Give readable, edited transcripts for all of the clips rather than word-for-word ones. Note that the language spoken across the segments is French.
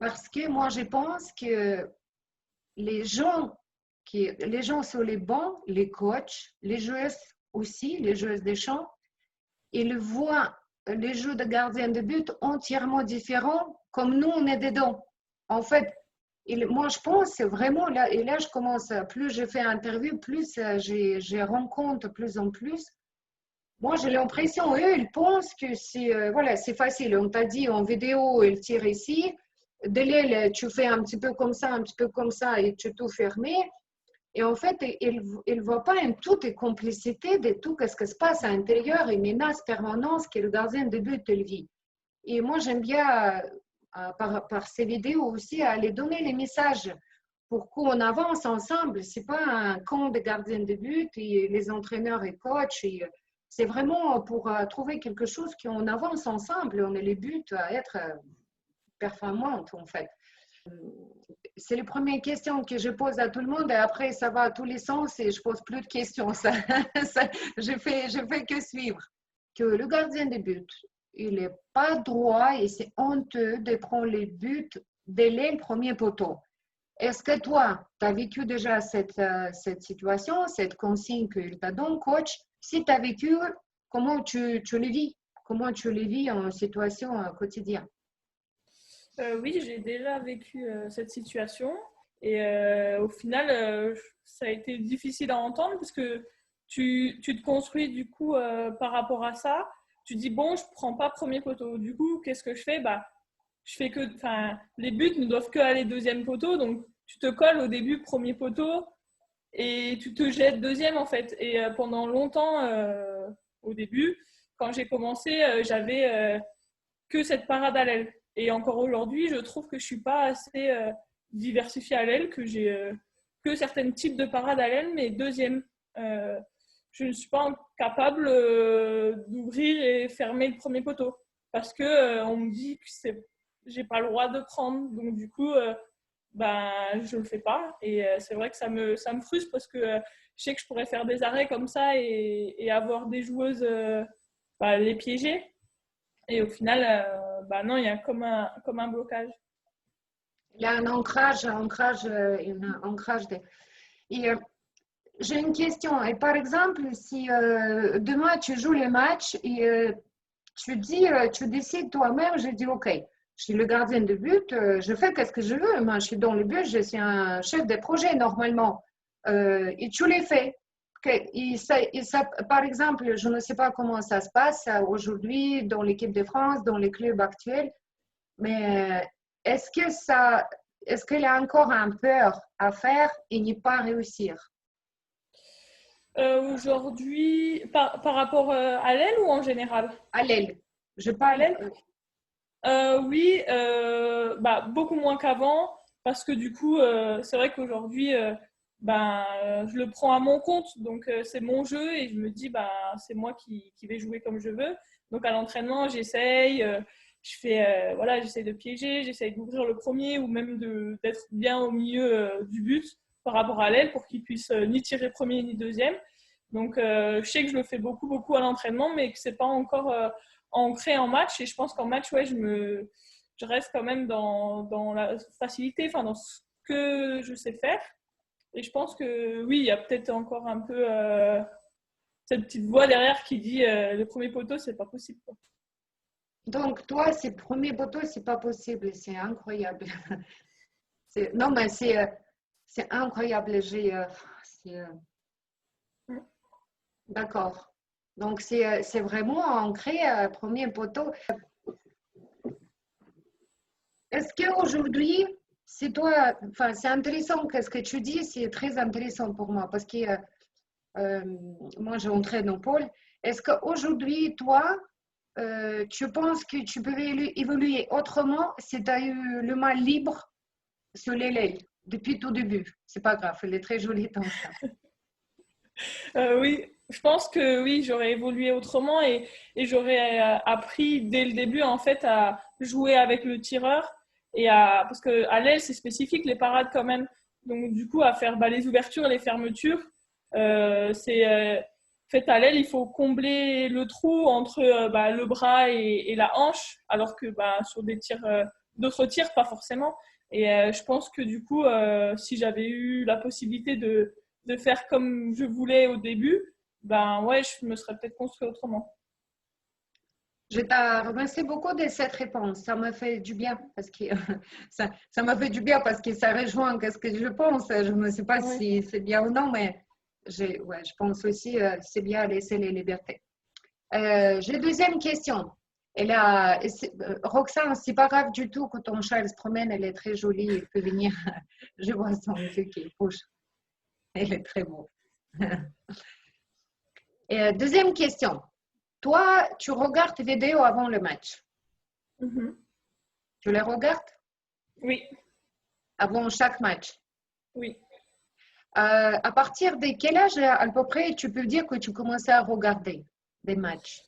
Parce que moi, je pense que les gens, les gens sur les bancs, les coachs, les joueuses aussi, les joueuses des champs, ils voient les jeux de gardien de but entièrement différents comme nous, on est dedans. En fait, moi, je pense vraiment, là, et là, je commence, plus je fais interview, plus je rencontre plus en plus. Moi, j'ai l'impression, eux, ils pensent que voilà, c'est facile. On t'a dit en vidéo, il tire ici. De l'aile, tu fais un petit peu comme ça, un petit peu comme ça, et tu tout fermé. Et en fait, ils ne voient pas une toute complicité de tout ce qui se passe à l'intérieur, une menace permanente que le gardien de but vit. Et moi, j'aime bien, par ces vidéos aussi, aller donner les messages pour qu'on avance ensemble. Ce n'est pas un camp de gardiens de but et les entraîneurs et coachs. C'est vraiment pour trouver quelque chose qu'on avance ensemble. On a les buts à être performantes, en fait. C'est les premières questions que je pose à tout le monde et après, ça va à tous les sens et je pose plus de questions. Je fais que suivre. Que le gardien de but, il n'est pas droit et c'est honteux de prendre les buts dès le premier poteau. Est-ce que toi, tu as vécu déjà cette situation, cette consigne qu'il t'a donné, coach? Si tu as vécu, comment tu le vis? Comment tu le vis en situation quotidienne? Oui, j'ai déjà vécu cette situation et au final, ça a été difficile à entendre parce que tu te construis du coup par rapport à ça. Tu dis, bon, je prends pas premier poteau. Du coup, qu'est-ce que je fais? Bah, je fais que, enfin, les buts ne doivent que aller deuxième poteau, donc tu te colles au début premier poteau et tu te jettes deuxième en fait. Et pendant longtemps, au début, quand j'ai commencé, j'avais que cette parade à l'aile. Et encore aujourd'hui, je trouve que je suis pas assez diversifiée à l'aile, que j'ai que certains types de parades à l'aile, mais deuxième, je ne suis pas capable d'ouvrir et fermer le premier poteau parce que on me dit que j'ai pas le droit de prendre. Donc du coup, ben je le fais pas. Et c'est vrai que ça me frustre parce que je sais que je pourrais faire des arrêts comme ça et avoir des joueuses les piéger. Et au final, bah non, il y a comme un blocage. Il y a un ancrage, Et j'ai une question. Et par exemple, si demain tu joues le match et tu décides toi-même, je dis OK, je suis le gardien de but, je fais ce que je veux. Moi, je suis dans le but, je suis un chef de projet normalement. Et tu les fais. Par exemple, je ne sais pas comment ça se passe aujourd'hui dans l'équipe de France, dans les clubs actuels, mais est-ce que est-ce qu'il y a encore un peur à faire et n'y pas réussir? Aujourd'hui, par rapport à l'aile ou en général? À l'aile. Je À parle. l'aile? Oui, beaucoup moins qu'avant, parce que du coup, c'est vrai qu'aujourd'hui, je le prends à mon compte, donc c'est mon jeu et je me dis, c'est moi qui vais jouer comme je veux. Donc à l'entraînement, j'essaye, voilà, j'essaye de piéger, j'essaye d'ouvrir le premier ou même d'être bien au milieu du but par rapport à l'aile pour qu'il puisse ni tirer premier ni deuxième. Donc je sais que je le fais beaucoup, beaucoup à l'entraînement, mais que c'est pas encore ancré en match. Et je pense qu'en match, ouais, je reste quand même dans la facilité, enfin dans ce que je sais faire. Et je pense que oui, il y a peut-être encore un peu cette petite voix derrière qui dit le premier poteau, c'est pas possible, quoi. Donc, toi, ces premiers poteaux, c'est pas possible. C'est incroyable. Non, mais c'est incroyable. C'est, d'accord. Donc, c'est vraiment ancré, premier poteau. Est-ce qu'aujourd'hui, c'est toi, enfin, c'est intéressant, qu'est-ce que tu dis, c'est très intéressant pour moi parce que euh, moi, j'entraîne au pôle. Est-ce qu'aujourd'hui, toi, tu penses que tu peux évoluer autrement si tu as eu le mal libre sur les l'aile depuis tout début? C'est pas grave, elle est très jolie ton ça. Oui, je pense que oui, j'aurais évolué autrement et j'aurais appris dès le début en fait à jouer avec le tireur parce que à l'aile c'est spécifique les parades quand même. Donc du coup à faire les ouvertures et les fermetures, c'est fait à l'aile il faut combler le trou entre le bras et la hanche alors que sur des tirs D'autres tirs, pas forcément. Et je pense que du coup, si j'avais eu la possibilité de faire comme je voulais au début, ben ouais, je me serais peut-être construit autrement. Je te remercie beaucoup de cette réponse. Ça m'a fait du bien parce que ça m'a fait du bien parce que ça rejoint ce que je pense. Je ne sais pas Ouais. si c'est bien ou non, mais ouais, je pense aussi c'est bien laisser les libertés. J'ai deuxième question. Roxane, c'est pas grave du tout que ton chat elle se promène, elle est très jolie, il peut venir. Je vois son yeux qui bouge. Elle est très beau. Deuxième question. Toi, tu regardes tes vidéos avant le match. Mhm. Tu les regardes Oui, avant chaque match. oui. À partir de quel âge, à peu près, tu peux dire que tu commençais à regarder des matchs?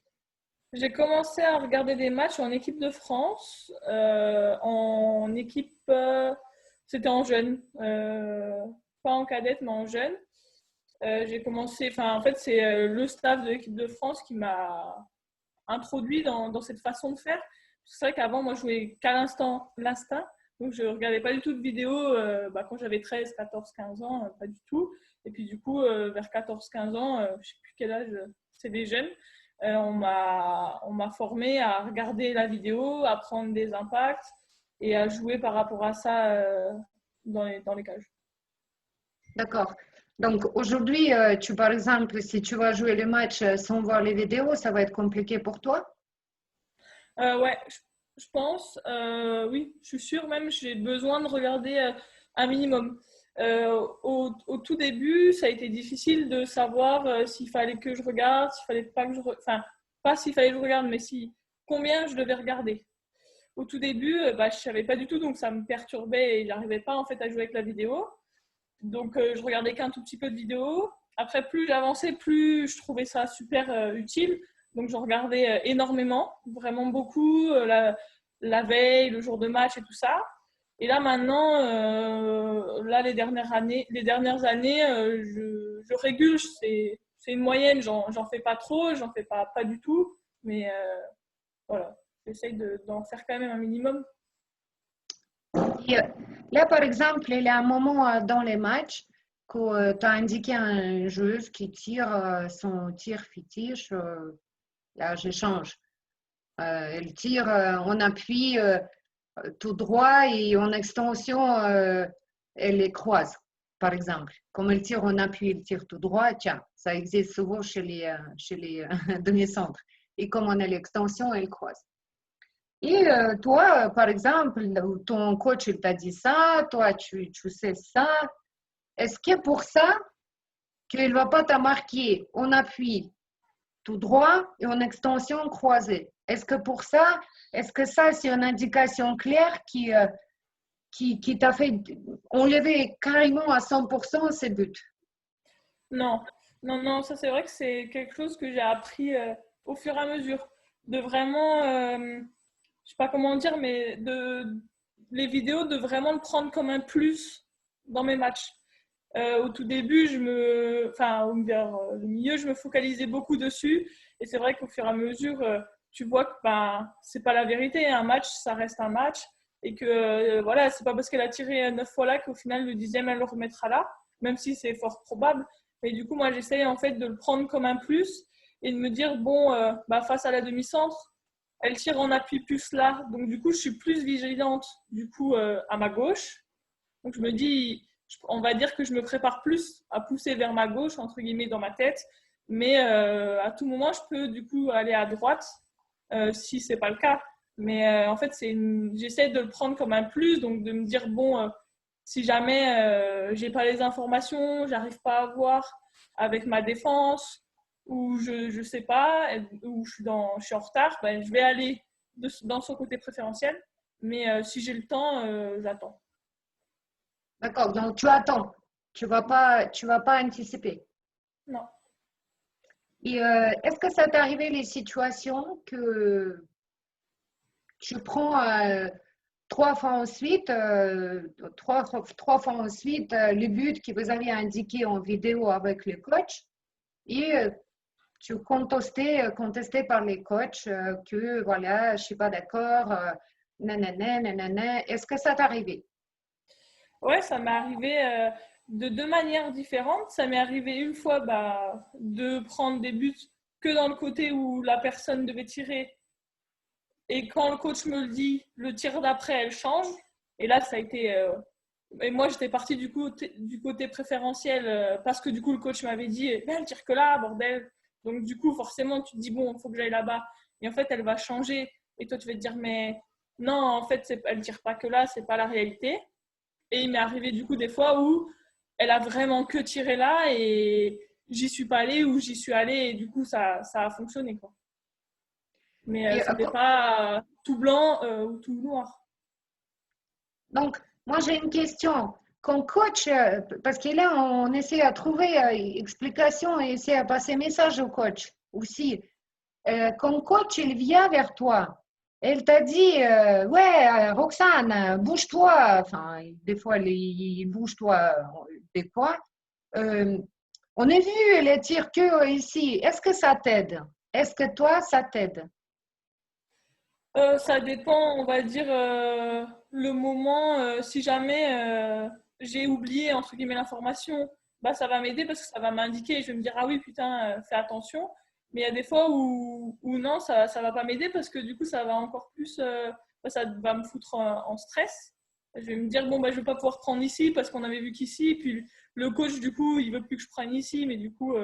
J'ai commencé à regarder des matchs en équipe de France, en équipe, c'était en jeune, pas en cadette, mais en jeune. J'ai commencé, enfin, en fait, c'est le staff de l'équipe de France qui m'a introduit dans cette façon de faire. C'est vrai qu'avant, moi, je jouais qu'à l'instinct. Donc, je ne regardais pas du tout de vidéos quand j'avais 13, 14, 15 ans, pas du tout. Et puis, du coup, vers 14, 15 ans, je ne sais plus quel âge, c'est des jeunes, on m'a formé à regarder la vidéo, à prendre des impacts et à jouer par rapport à ça dans les cages. D'accord. Donc aujourd'hui, par exemple, si tu vas jouer le match sans voir les vidéos, ça va être compliqué pour toi? Ouais, je pense, oui, je suis sûre même, j'ai besoin de regarder un minimum. Au tout début, ça a été difficile de savoir s'il fallait que je regarde, s'il fallait pas que enfin, pas s'il fallait que je regarde, mais combien je devais regarder. Au tout début, je savais pas du tout, donc ça me perturbait et j'arrivais pas en fait à jouer avec la vidéo. Donc je regardais qu'un tout petit peu de vidéo. Après, plus j'avançais, plus je trouvais ça super utile. Donc je regardais énormément, vraiment beaucoup, la veille, le jour de match et tout ça. Et là maintenant, là les dernières années, je régule. C'est une moyenne. J'en fais pas trop, j'en fais pas du tout. Mais voilà, j'essaye d'en faire quand même un minimum. Et, là, par exemple, il y a un moment dans les matchs que tu as indiqué à une joueuse qui tire son tir fétiche. Là, j'échange. Elle tire en appui tout droit et en extension, elle les croise, par exemple. Comme elle tire en appui, elle tire tout droit, tiens, ça existe souvent chez les demi-centres. Et comme on a l'extension, elle croise. Et toi, par exemple, ton coach, il t'a dit ça, toi, tu sais ça. Est-ce que pour ça, qu'il ne va pas te marquer en appui tout droit et en extension croisée? Est-ce que pour ça, est-ce que ça, c'est une indication claire qui t'a fait enlever carrément à 100% ses buts? Non, non, non, ça c'est vrai que c'est quelque chose que j'ai appris au fur et à mesure. De vraiment, je sais pas comment dire, mais les vidéos, de vraiment le prendre comme un plus dans mes matchs. Au tout début, enfin, vers le milieu, je me focalisais beaucoup dessus. Et c'est vrai qu'au fur et à mesure, tu vois que ben, c'est pas la vérité. Un match, ça reste un match. Et que voilà, c'est pas parce qu'elle a tiré 9 fois là qu'au final, le dixième, elle le remettra là, même si c'est fort probable. Mais du coup, moi, j'essaye en fait de le prendre comme un plus et de me dire, bon, face à la demi-centre, elle tire en appui plus là. Donc, du coup, je suis plus vigilante du coup à ma gauche. Donc, je me dis, on va dire que je me prépare plus à pousser vers ma gauche, entre guillemets, dans ma tête. Mais à tout moment, je peux du coup aller à droite si ce n'est pas le cas. Mais en fait, j'essaie de le prendre comme un plus, donc de me dire, bon, si jamais j'ai pas les informations, j'arrive pas à voir avec ma défense, ou je sais pas, ou je suis en retard, ben, je vais aller dans son côté préférentiel. Mais si j'ai le temps, j'attends. D'accord, donc tu attends. Tu vas pas anticiper. Non. Et est-ce que ça t'est arrivé les situations que tu prends trois fois ensuite, le but que vous avez indiqué en vidéo avec le coach et tu contestais par les coachs que voilà, je suis pas d'accord, nanana, nanana. Est-ce que ça t'est arrivé? Ouais, ça m'est arrivé de deux manières différentes. Ça m'est arrivé une fois de prendre des buts que dans le côté où la personne devait tirer. Et quand le coach me le dit, le tir d'après, elle change. Et là, ça a été... Et moi, j'étais partie du côté préférentiel parce que du coup, le coach m'avait dit, elle tire que là, bordel. Donc du coup, forcément, tu te dis, bon, il faut que j'aille là-bas. Et en fait, elle va changer. Et toi, tu vas te dire, mais non, en fait, elle tire pas que là, c'est pas la réalité. Et il m'est arrivé du coup des fois où elle a vraiment que tiré là et j'y suis pas allée ou j'y suis allée et du coup, ça a fonctionné, quoi. Mais Et, c'était pas tout blanc ou tout noir. donc, moi, j'ai une question. Quand coach, parce que là, on essaie à trouver explication et essaie à passer message au coach aussi. Quand coach, il vient vers toi, elle t'a dit, ouais, Roxane, bouge-toi. Enfin, des fois, il bouge-toi, des fois. Euh, on a vu les tirs que ici. Est-ce que ça t'aide? Est-ce que toi, ça t'aide? Ça dépend, on va dire, le moment. Si jamais j'ai oublié, entre guillemets, l'information, ça va m'aider parce que ça va m'indiquer. Je vais me dire, ah oui, putain, fais attention. Mais il y a des fois où non, ça va pas m'aider parce que du coup, ça va encore plus, ça va me foutre en stress. Je vais me dire, bon, je vais pas pouvoir prendre ici parce qu'on avait vu qu'ici. Puis le coach, du coup, il veut plus que je prenne ici. Mais du coup,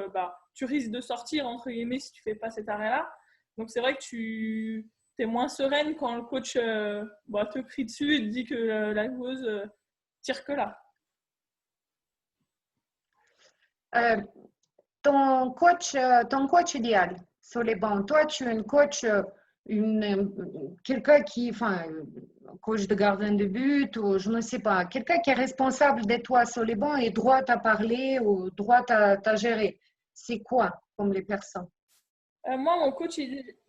tu risques de sortir, entre guillemets, si tu fais pas cet arrêt-là. Donc, c'est vrai que tu es moins sereine quand le coach te crie dessus et te dit que la joueuse tire que là. Euh, ton coach idéal sur les bancs, toi, tu es une coach, quelqu'un qui, enfin, coach de gardien de but ou je ne sais pas, quelqu'un qui est responsable de toi sur les bancs et droit à parler ou droit à gérer. C'est quoi comme les personnes? Moi, mon coach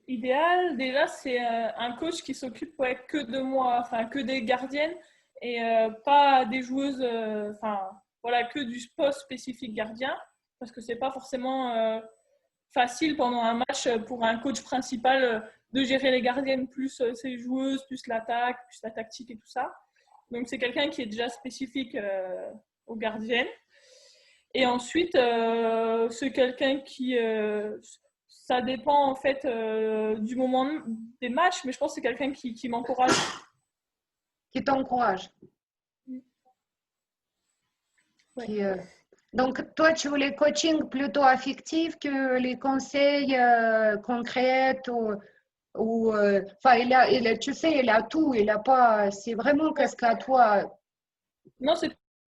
idéal, déjà, c'est un coach qui s'occupe que de moi, enfin, que des gardiennes et pas des joueuses, enfin, voilà, que du poste spécifique gardien, parce que c'est pas forcément facile pendant un match pour un coach principal de gérer les gardiennes plus ses joueuses, plus l'attaque, plus la tactique et tout ça. Donc, c'est quelqu'un qui est déjà spécifique aux gardiennes. Et ensuite, c'est quelqu'un qui, ça dépend en fait du moment des matchs, mais je pense que c'est quelqu'un qui m'encourage. Qui t'encourage? Ouais. Qui, donc, toi, tu veux les coachings plutôt affectifs que les conseils concrets enfin, tu sais, il a tout, il a pas, c'est vraiment qu'est-ce qu'à toi. Non, c'est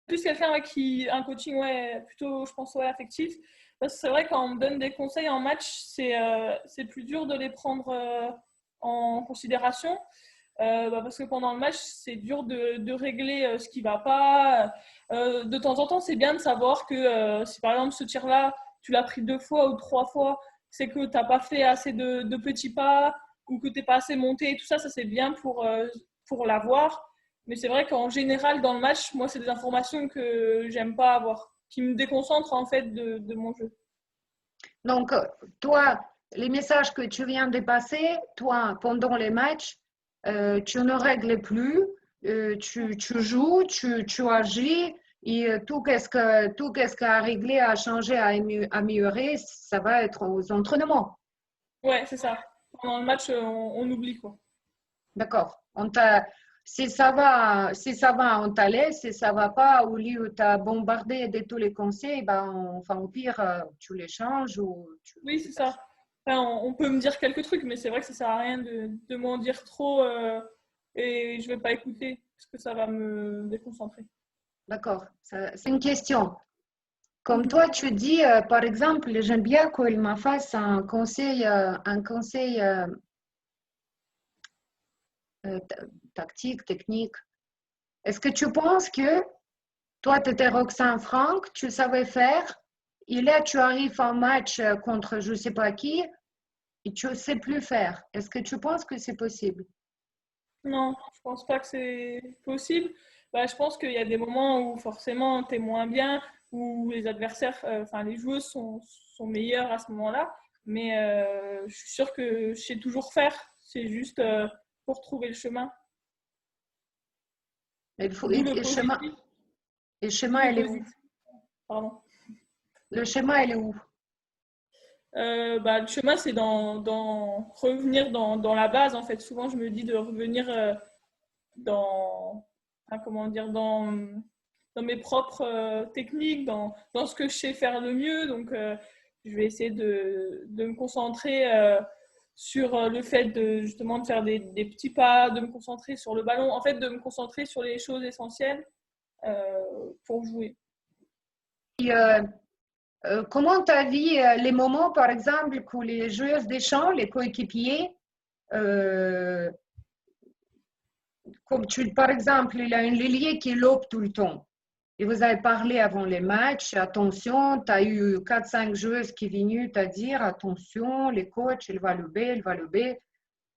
plus quelqu'un qui, un coaching plutôt, je pense, affectif. Parce que c'est vrai, quand on me donne des conseils en match, c'est plus dur de les prendre en considération. Parce que pendant le match, c'est dur de régler ce qui ne va pas. De temps en temps, c'est bien de savoir que si par exemple ce tir-là, tu l'as pris 2 fois ou 3 fois, c'est que tu n'as pas fait assez de petits pas ou que tu n'es pas assez monté. Et tout ça, c'est bien pour l'avoir. Mais c'est vrai qu'en général, dans le match, moi, c'est des informations que j'aime pas avoir, qui me déconcentrent en fait de mon jeu. Donc, toi, les messages que tu viens de passer, toi, pendant les matchs, tu ne règles plus, tu joues, tu agis, et tout qu'est-ce qu'à régler, à changer, à améliorer, ça va être aux entraînements. Ouais, c'est ça. Pendant le match, on oublie quoi. D'accord. Si ça va, on t'a laisse. Si ça va pas, au lieu où tu as bombardé de tous les conseils, enfin, au pire, tu les changes ou tu Oui, sais c'est pas. ça. Enfin, on peut me dire quelques trucs, mais c'est vrai que ça sert à rien de m'en dire trop et je vais pas écouter parce que ça va me déconcentrer. D'accord. C'est une question. Comme Mhm. toi, tu dis, par exemple, j'aime bien qu'il me fasse un conseil euh, tactique, technique. Est-ce que tu penses que toi, tu étais Roxane Franck, tu savais faire, et là, tu arrives en match contre je ne sais pas qui, et tu ne sais plus faire. Est-ce que tu penses que c'est possible? Non, je pense pas que c'est possible. Je pense qu'il y a des moments où forcément tu es moins bien, où les adversaires, enfin les joueuses sont meilleures à ce moment-là. Mais je suis sûre que je sais toujours faire. C'est juste pour trouver le chemin. Il faut, D'où le et positif. le D'où schéma, le elle est où? positif. Pardon. Le schéma, elle est où? Le chemin, c'est revenir dans la base. En fait, souvent, je me dis de revenir dans, enfin, comment dire, dans mes propres techniques, dans ce que je sais faire le mieux. Donc, je vais essayer de me concentrer sur le fait de justement de faire des petits pas, de me concentrer sur le ballon, en fait, de me concentrer sur les choses essentielles pour jouer. Et, comment tu as vu les moments, par exemple, où les joueuses des champs, les coéquipiers, euh, comme par exemple, il y a une ailier qui lobe tout le temps. Et vous avez parlé avant les matchs, attention, tu as eu 4-5 joueuses qui viennent te dire, attention, les coachs, il va lever, il va lever.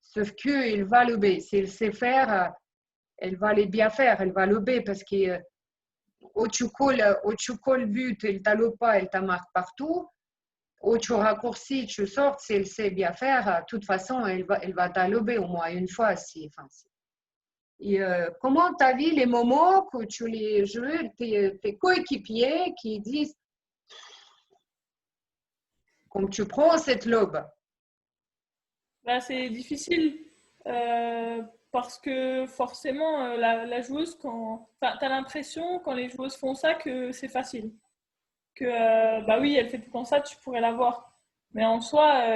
Sauf qu'il va lever. S'il sait faire, elle va les bien faire, elle va lever parce que ou tu colles but, il t'a le pas, il t'a marque partout. Ou tu raccourcis, tu sors, si elle sait bien faire, de toute façon, elle va t'allober au moins une fois. Et, comment tu as vu les moments que tu les joues, tes coéquipiers qui disent, comme tu prends cette lobe? C'est difficile parce que forcément, la joueuse, tu as l'impression quand les joueuses font ça que c'est facile. Que bah oui, elle fait tout le temps ça, tu pourrais l'avoir. Mais en soi,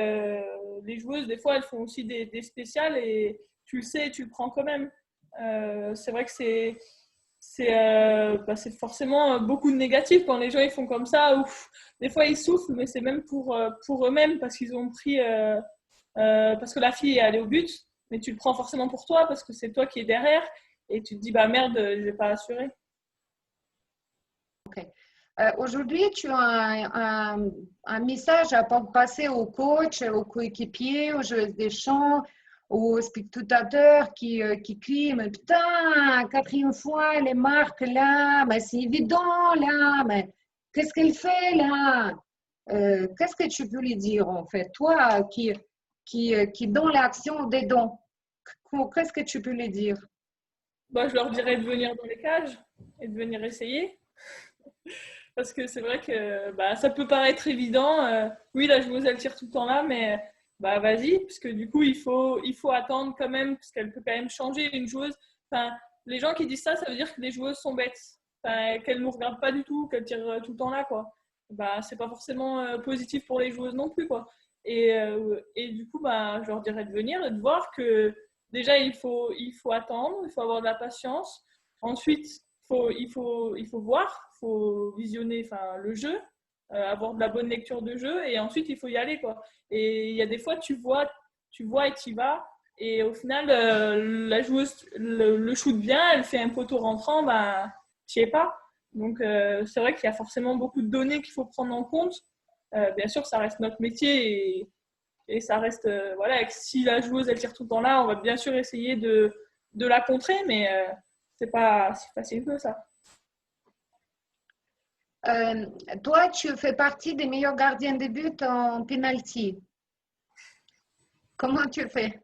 les joueuses, des fois, elles font aussi des spéciales et tu le sais, tu le prends quand même. C'est vrai que c'est forcément beaucoup de négatif quand les gens ils font comme ça. Ouf, des fois, ils souffrent, mais c'est même pour eux-mêmes parce qu'ils ont pris. Parce que la fille est allée au but, mais tu le prends forcément pour toi parce que c'est toi qui es derrière et tu te dis bah merde, je vais pas assurer. Ok. Aujourd'hui, tu as un message à passer aux coachs, aux coéquipiers, aux joueuses des champs, aux spectateurs qui crient, mais putain, quatrième fois, les marques là, mais c'est évident là, mais qu'est-ce qu'elle fait là? Qu'est-ce que tu peux lui dire en fait? Toi qui dans l'action des dons, qu'est-ce que tu peux lui dire? Bah, je leur dirais de venir dans les cages et de venir essayer. Parce que c'est vrai que bah, ça peut paraître évident. Oui, la joueuse, elle tire tout le temps là, mais bah, vas-y, parce que du coup, il faut attendre quand même, parce qu'elle peut quand même changer une joueuse. Enfin, les gens qui disent ça, ça veut dire que les joueuses sont bêtes. Enfin, qu'elles ne nous regardent pas du tout, qu'elles tirent tout le temps là, quoi. Bah, c'est pas forcément positif pour les joueuses non plus, quoi. Et du coup, bah, je leur dirais de venir et de voir que déjà, il faut attendre, il faut avoir de la patience. Ensuite, il faut voir, il faut visionner enfin, le jeu, avoir de la bonne lecture de jeu, et ensuite il faut y aller, quoi. Et il y a des fois, tu vois et tu y vas, et au final, la joueuse le shoot bien, elle fait un poteau rentrant, ben, tu n'y es pas. Donc c'est vrai qu'il y a forcément beaucoup de données qu'il faut prendre en compte. Bien sûr, ça reste notre métier, et ça reste, voilà, si la joueuse elle tire tout le temps là, on va bien sûr essayer de la contrer, mais c'est pas si facile que ça. Euh, Toi, tu fais partie des meilleurs gardiens de but en penalty. Comment tu fais?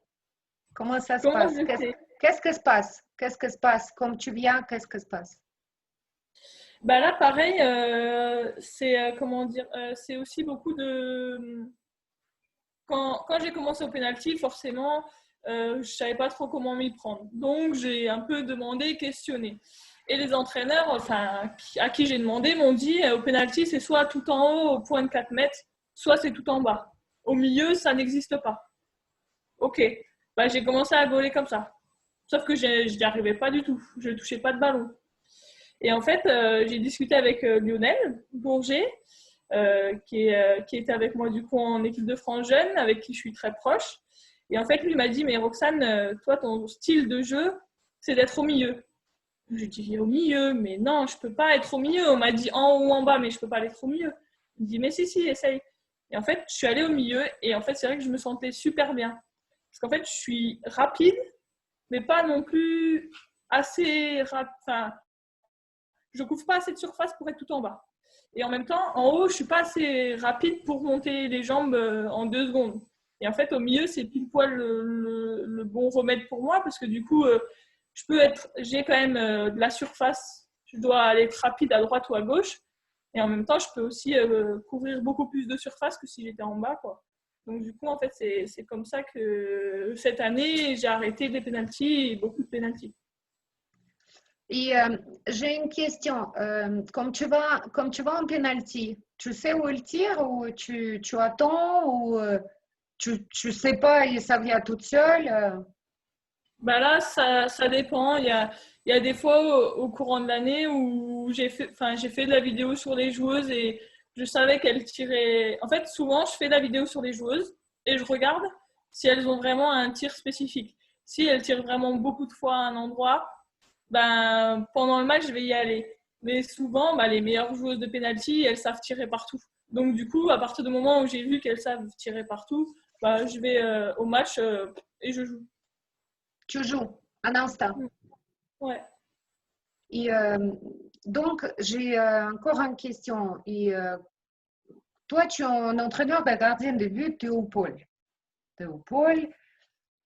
Comment ça se Comment passe? je fais? Qu'est-ce que se passe? Qu'est-ce que se passe? Comme tu viens, qu'est-ce que se passe? Bah là, pareil, c'est comment dire, c'est aussi beaucoup de. Quand j'ai commencé au penalty, forcément, je savais pas trop comment m'y prendre. Donc, j'ai un peu demandé, questionné. Et les entraîneurs, enfin, à qui j'ai demandé, m'ont dit au penalty, c'est soit tout en haut, au point de 4 mètres, soit c'est tout en bas. Au milieu, ça n'existe pas. Ok. Bah, j'ai commencé à voler comme ça. Sauf que je n'y arrivais pas du tout. Je ne touchais pas de ballon. Et en fait, j'ai discuté avec Lionel Bourget, qui était avec moi du coup en équipe de France jeune, avec qui je suis très proche. Et en fait, lui m'a dit, mais Roxane, toi, ton style de jeu, c'est d'être au milieu. Je lui ai dit, au milieu, mais non, je peux pas être au milieu. On m'a dit en haut ou en bas, mais je peux pas être au milieu. Il me dit, mais si, si, essaye. Et en fait, je suis allée au milieu, et en fait, c'est vrai que je me sentais super bien. Parce qu'en fait, je suis rapide, mais pas non plus assez rapide. Enfin, je couvre pas assez de surface pour être tout en bas. Et en même temps, en haut, je suis pas assez rapide pour monter les jambes en 2 secondes. Et en fait, au milieu, c'est pile poil le bon remède pour moi parce que du coup, j'ai quand même de la surface. Je dois aller être rapide à droite ou à gauche. Et en même temps, je peux aussi couvrir beaucoup plus de surface que si j'étais en bas, quoi. Donc, du coup, en fait, c'est comme ça que cette année, j'ai arrêté des pénaltys et beaucoup de pénaltys. Et j'ai une question. Comme tu vas en penalty, tu sais où il tire ou tu attends ou tu sais pas et ça vient toute seule? Bah là, ça dépend. Il y a des fois au courant de l'année où j'ai fait de la vidéo sur les joueuses et je savais qu'elles tiraient. En fait, souvent, je fais de la vidéo sur les joueuses et je regarde si elles ont vraiment un tir spécifique. Si elles tirent vraiment beaucoup de fois à un endroit, ben, pendant le match, je vais y aller. Mais souvent, ben, les meilleures joueuses de penalty, elles savent tirer partout. Donc, du coup, à partir du moment où j'ai vu qu'elles savent tirer partout, ben, je vais au match et je joue. Tu joues un instant. Ouais. Et donc, j'ai encore une question. Et toi, tu es un entraîneur de gardien de but, tu es au pôle. Tu es au pôle,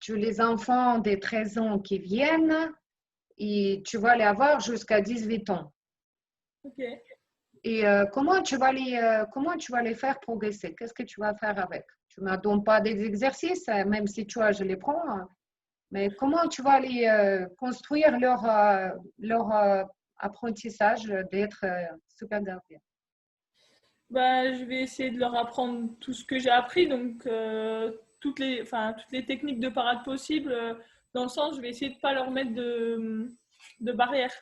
tu as les enfants des 13 ans qui viennent et tu vas les avoir jusqu'à 18 ans. Ok. Et comment tu vas les faire progresser? Qu'est-ce que tu vas faire avec? Tu ne me donnes pas des exercices, même si tu as, je les prends. Hein. Mais comment tu vas les construire leur apprentissage d'être super gardien? Bah, je vais essayer de leur apprendre tout ce que j'ai appris, donc toutes les techniques de parade possibles, dans le sens, je vais essayer de ne pas leur mettre de barrière.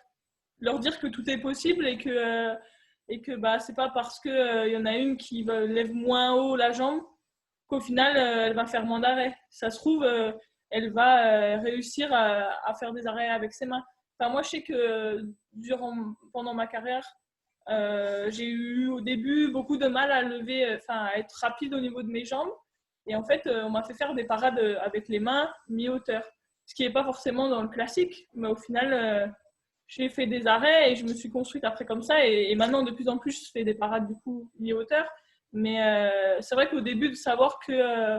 Leur dire que tout est possible et que bah, c'est pas parce qu'il y en a une qui lève moins haut la jambe qu'au final, elle va faire moins d'arrêts. Ça se trouve, elle va réussir à faire des arrêts avec ses mains. Enfin, moi, je sais que pendant ma carrière, j'ai eu au début beaucoup de mal à lever, à être rapide au niveau de mes jambes. Et en fait, on m'a fait faire des parades avec les mains mi-hauteur. Ce qui n'est pas forcément dans le classique, mais au final, j'ai fait des arrêts et je me suis construite après comme ça. Et maintenant, de plus en plus, je fais des parades du coup mi-hauteur. Mais c'est vrai qu'au début, de savoir que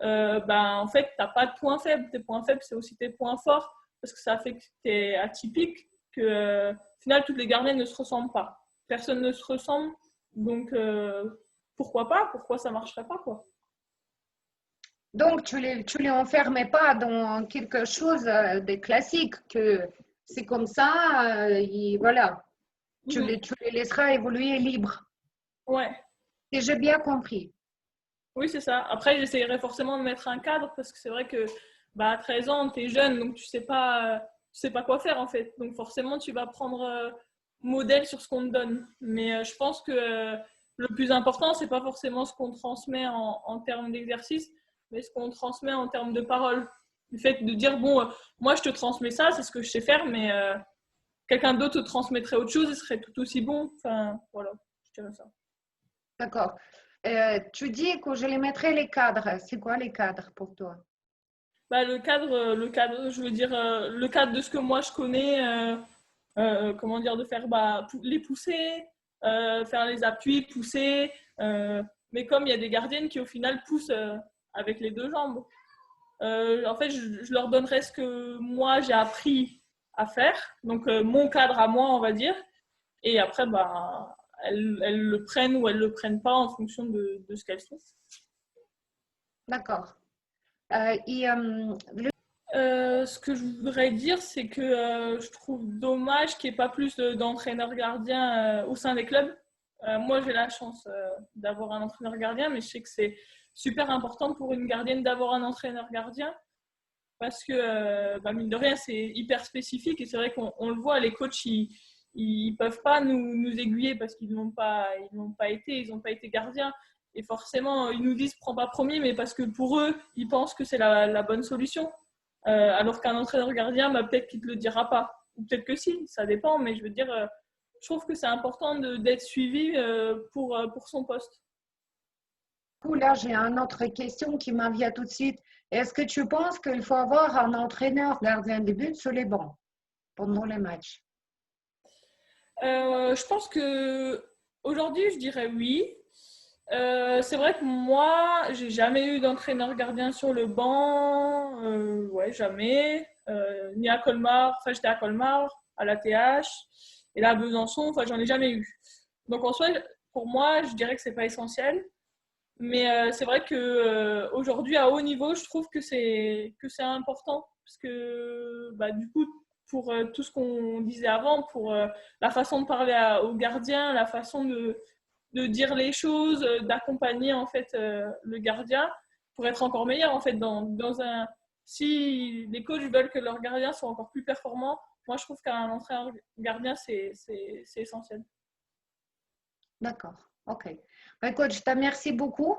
en fait, tu n'as pas de points faibles. Tes points faibles, c'est aussi tes points forts. Parce que ça fait que tu es atypique, que au final, toutes les gardiennes ne se ressemblent pas. Personne ne se ressemble. Donc, pourquoi pas? Pourquoi ça ne marcherait pas, quoi? Donc, tu les enfermais pas dans quelque chose de classique, que c'est comme ça, et voilà. Tu les laisseras évoluer libre. Ouais. Et j'ai bien compris. Oui, c'est ça. Après, j'essayerai forcément de mettre un cadre parce que c'est vrai que à 13 ans, tu es jeune, donc tu sais pas quoi faire en fait. Donc forcément, tu vas prendre modèle sur ce qu'on te donne. Mais je pense que le plus important, c'est pas forcément ce qu'on transmet en termes d'exercice, mais ce qu'on transmet en termes de parole. Le fait de dire, bon, moi je te transmets ça, c'est ce que je sais faire, mais quelqu'un d'autre te transmettrait autre chose, il serait tout aussi bon. Enfin, voilà, je dirais ça. D'accord. Tu dis que je les mettrai les cadres. C'est quoi les cadres pour toi? Bah, le cadre, je veux dire, le cadre de ce que moi je connais, comment dire, de faire les pousser, faire les appuis, pousser. Mais comme il y a des gardiennes qui au final poussent avec les deux jambes, en fait, je leur donnerai ce que moi j'ai appris à faire, donc mon cadre à moi, on va dire. Et après, elles le prennent ou elles le prennent pas en fonction de ce qu'elles sont. D'accord. Ce que je voudrais dire, c'est que je trouve dommage qu'il n'y ait pas plus d'entraîneurs gardiens au sein des clubs. Moi, j'ai la chance d'avoir un entraîneur gardien, mais je sais que c'est super important pour une gardienne d'avoir un entraîneur gardien parce que, mine de rien, c'est hyper spécifique et c'est vrai qu'on le voit, les coachs, ils peuvent pas nous aiguiller parce qu'ils n'ont pas été gardiens. Et forcément, ils nous disent prends pas premier, mais parce que pour eux, ils pensent que c'est la bonne solution. Alors qu'un entraîneur gardien, peut-être qu'il ne te le dira pas. Ou peut-être que si, ça dépend. Mais je veux dire, je trouve que c'est important d'être suivi pour son poste. Là, j'ai une autre question qui m'en vient tout de suite. Est-ce que tu penses qu'il faut avoir un entraîneur gardien de but sur les bancs pendant les matchs? Je pense que aujourd'hui, je dirais oui. C'est vrai que moi, j'ai jamais eu d'entraîneur gardien sur le banc. Ouais, jamais. ni à Colmar. Enfin, j'étais à Colmar, à l'ATH, et là à Besançon, enfin, j'en ai jamais eu. Donc en soi, pour moi, je dirais que c'est pas essentiel. Mais c'est vrai que aujourd'hui, à haut niveau, je trouve que c'est important parce que bah, du coup, pour tout ce qu'on disait avant, pour la façon de parler aux gardiens, la façon de dire les choses, d'accompagner en fait le gardien pour être encore meilleur en fait dans un. Si les coachs veulent que leurs gardiens soient encore plus performants, moi je trouve qu'un entraîneur gardien c'est essentiel. D'accord. OK. Bah, écoute, je te remercie beaucoup.